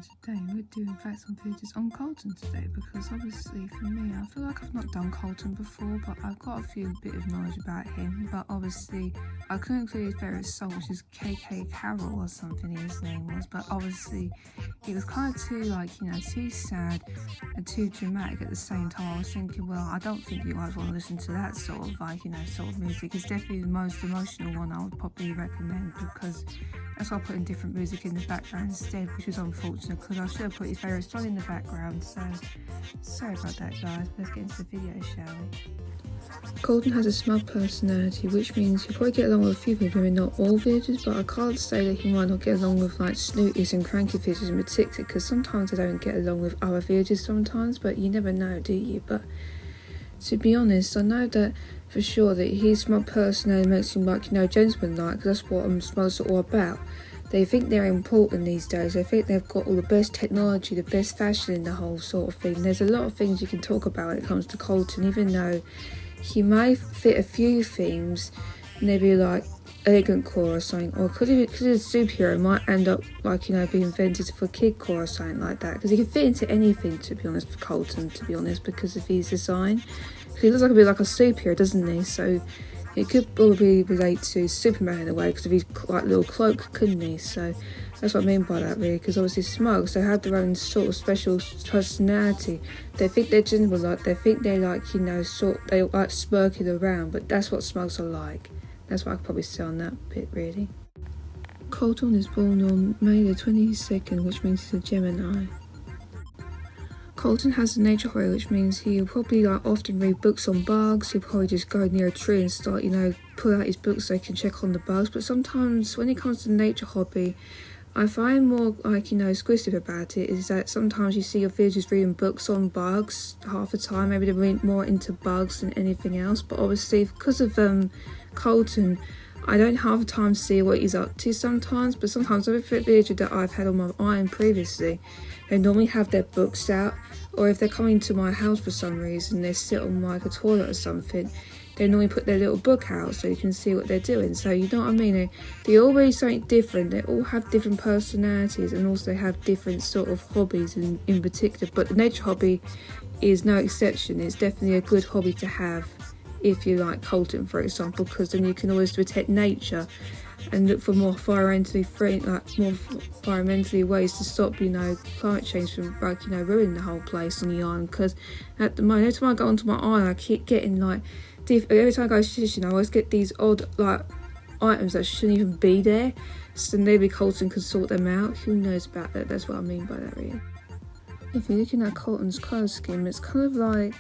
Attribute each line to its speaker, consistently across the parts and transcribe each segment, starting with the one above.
Speaker 1: today. We're doing facts and figures on Colton today because obviously for me, I feel like I've not done Colton before, but I've got a few bit of knowledge about him. But obviously I couldn't include his favourite song, which is KK Carol or something his name was, but obviously it was kind of too too sad and too dramatic at the same time. I was thinking, well, I don't think you guys want to listen to that sort of music. It's definitely the most emotional one I would probably recommend because that's why I put in different music in the background instead, which was unfortunate because I should have put his favourite song in the background. So sorry about that, guys. Let's get into the video, shall we? Colton has a smug personality, which means he'll probably get along with a few people, maybe not all villagers, but I can't say that he might not get along with snooties and cranky villagers in particular, because sometimes I don't get along with other villagers sometimes, but you never know, do you? But to be honest, I know that for sure that his smug personality makes him gentleman-like, because that's what smugs are all about. They think they're important these days. They think they've got all the best technology, the best fashion in the whole sort of thing. There's a lot of things you can talk about when it comes to Colton, even though he may fit a few themes, maybe like elegant core or something, or because he's a superhero, might end up being invented for kid core or something like that. Because he can fit into anything, to be honest, for Colton, to be honest, because of his design. He looks like a bit like a superhero, doesn't he? So it could probably relate to Superman in a way because of his little cloak, couldn't he? So that's what I mean by that, really, because obviously smugs, they have their own sort of special personality. They think they're gentleman-like, they think they're they like smirking around, but that's what smugs are like. That's what I could probably say on that bit, really. Colton is born on May the 22nd, which means he's a Gemini. Colton has a nature horror, which means he'll probably often read books on bugs. He'll probably just go near a tree and start, pull out his books so he can check on the bugs. But sometimes when it comes to the nature hobby, I find more exclusive about it is that sometimes you see your villagers reading books on bugs half the time. Maybe they're reading more into bugs than anything else. But obviously because of Colton, I don't half the time see what he's up to sometimes, but sometimes every villager that I've had on my eye previously, they normally have their books out, or if they're coming to my house for some reason, they sit on a toilet or something, they normally put their little book out so you can see what they're doing. So you know what I mean? They all read something different, they all have different personalities and also have different sort of hobbies in particular, but the nature hobby is no exception. It's definitely a good hobby to have if you like Colton, for example, because then you can always protect nature and look for more environmentally ways to stop, climate change from ruining the whole place on the island. Because at the moment, every time I go onto my island, I keep getting every time I go fishing, I always get these odd items that shouldn't even be there. So maybe Colton can sort them out. Who knows about that? That's what I mean by that, really. If you're looking at Colton's colour scheme, it's kind of like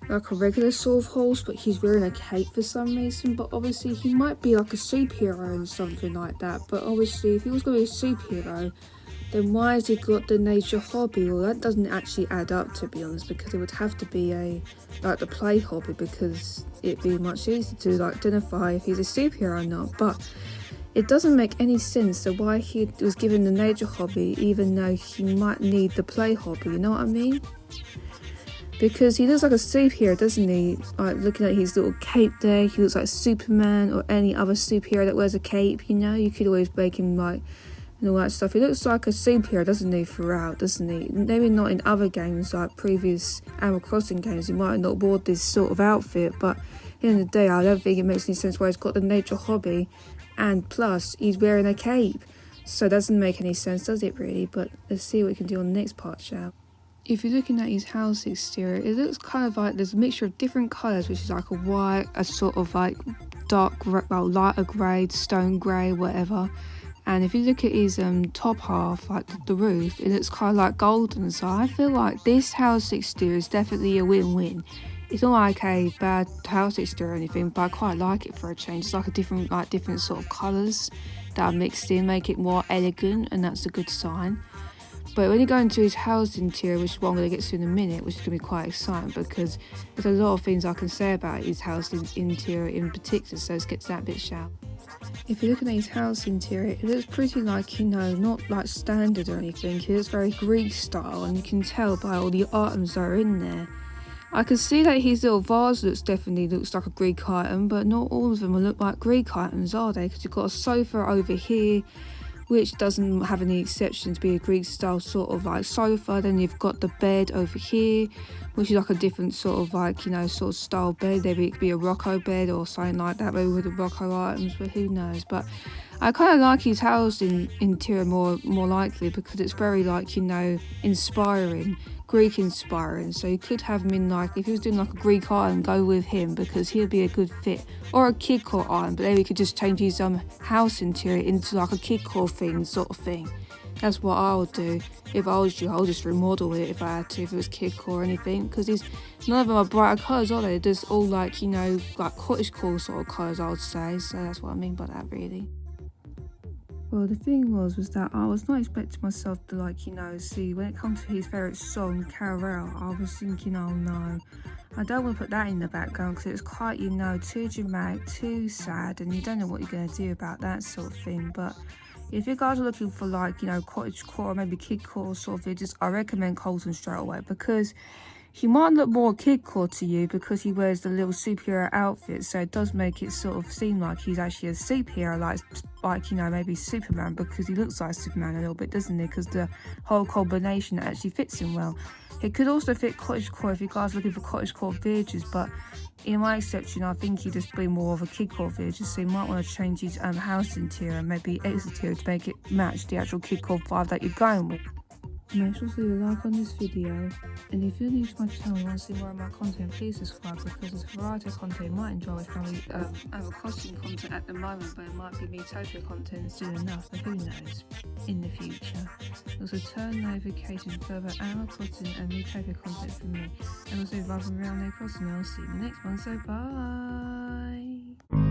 Speaker 1: a regular sort of horse, but he's wearing a cape for some reason. But obviously he might be like a superhero and something like that. But obviously if he was going to be a superhero, then why has he got the nature hobby? Well, that doesn't actually add up, to be honest, because it would have to be the play hobby, because it'd be much easier to identify if he's a superhero or not. But it doesn't make any sense to why he was given the nature hobby even though he might need the play hobby, you know what I mean? Because he looks like a superhero, doesn't he? Looking at his little cape there, he looks like Superman or any other superhero that wears a cape, you could always make him and all that stuff. He looks like a superhero, doesn't he, throughout, doesn't he? Maybe not in other games, like previous Animal Crossing games, he might have not worn this sort of outfit, but at the end of the day, I don't think it makes any sense why he's got the nature hobby, and plus, he's wearing a cape. So it doesn't make any sense, does it, really? But let's see what we can do on the next part, shall we? If you're looking at his house exterior, it looks kind of like there's a mixture of different colours, which is like a white, a sort of dark, lighter grey, stone grey, whatever. And if you look at his top half, the roof, it looks kind of like golden. So I feel like this house exterior is definitely a win-win. It's not like a bad house exterior or anything, but I quite like it for a change. It's like a different sort of colours that are mixed in, make it more elegant, and that's a good sign. But when you go into his house interior, which is what I'm going to get to in a minute, which is going to be quite exciting because there's a lot of things I can say about his house interior in particular, so let's get to that bit, shall we? If you're looking at his house interior, it looks pretty not standard or anything. It looks very Greek style, and you can tell by all the items that are in there. I can see that his little vase definitely looks like a Greek item, but not all of them look like Greek items, are they? Because you've got a sofa over here which doesn't have any exception to be a Greek style sort of like sofa. Then you've got the bed over here, which is like a different sort of like, you know, sort of style bed. Maybe it could be a Rocco bed or something like that, maybe with the Rocco items, but who knows. But I kind of like his house interior more likely because it's very like, you know, inspiring, Greek inspiring. So you could have him in like, if he was doing like a Greek island, go with him because he'd be a good fit. Or a kid core island, but then we could just change his house interior into like a kid core thing sort of thing. That's what I would do if I was you. I would just remodel it if I had to, if it was kid core or anything, because none of them are brighter colours, are they? They're just all like, you know, like cottage core sort of colours, I would say. So that's what I mean by that, really. Well, the thing was that I was not expecting myself to, like, you know, see, when it comes to his favourite song, Carol, I was thinking, oh no, I don't want to put that in the background because it's quite, you know, too dramatic, too sad, and you don't know what you're going to do about that sort of thing. But if you guys are looking for, like, you know, cottage core or maybe kid core sort of videos, I recommend Colton straight away, because he might look more kid core to you because he wears the little superhero outfit, so it does make it sort of seem like he's actually a superhero, like you know, maybe Superman, because he looks like Superman a little bit, doesn't he? Because the whole combination actually fits him well. It could also fit cottage core if you guys are looking for cottage core villages, but in my exception, I think he'd just be more of a kid core village, so you might want to change his house interior and maybe exterior to make it match the actual kid core vibe that you're going with. Make sure to leave a like on this video, and if you're new to my channel and want to see more of my content, please subscribe, because there's a variety of content you might enjoy, which probably have a costume content at the moment, but it might be Metopia content soon enough, but who knows, in the future. Also turn notifications for further Animal Crossing and Metopia content from me, and also if I'm around their crossing, I'll see you in the next one, so bye!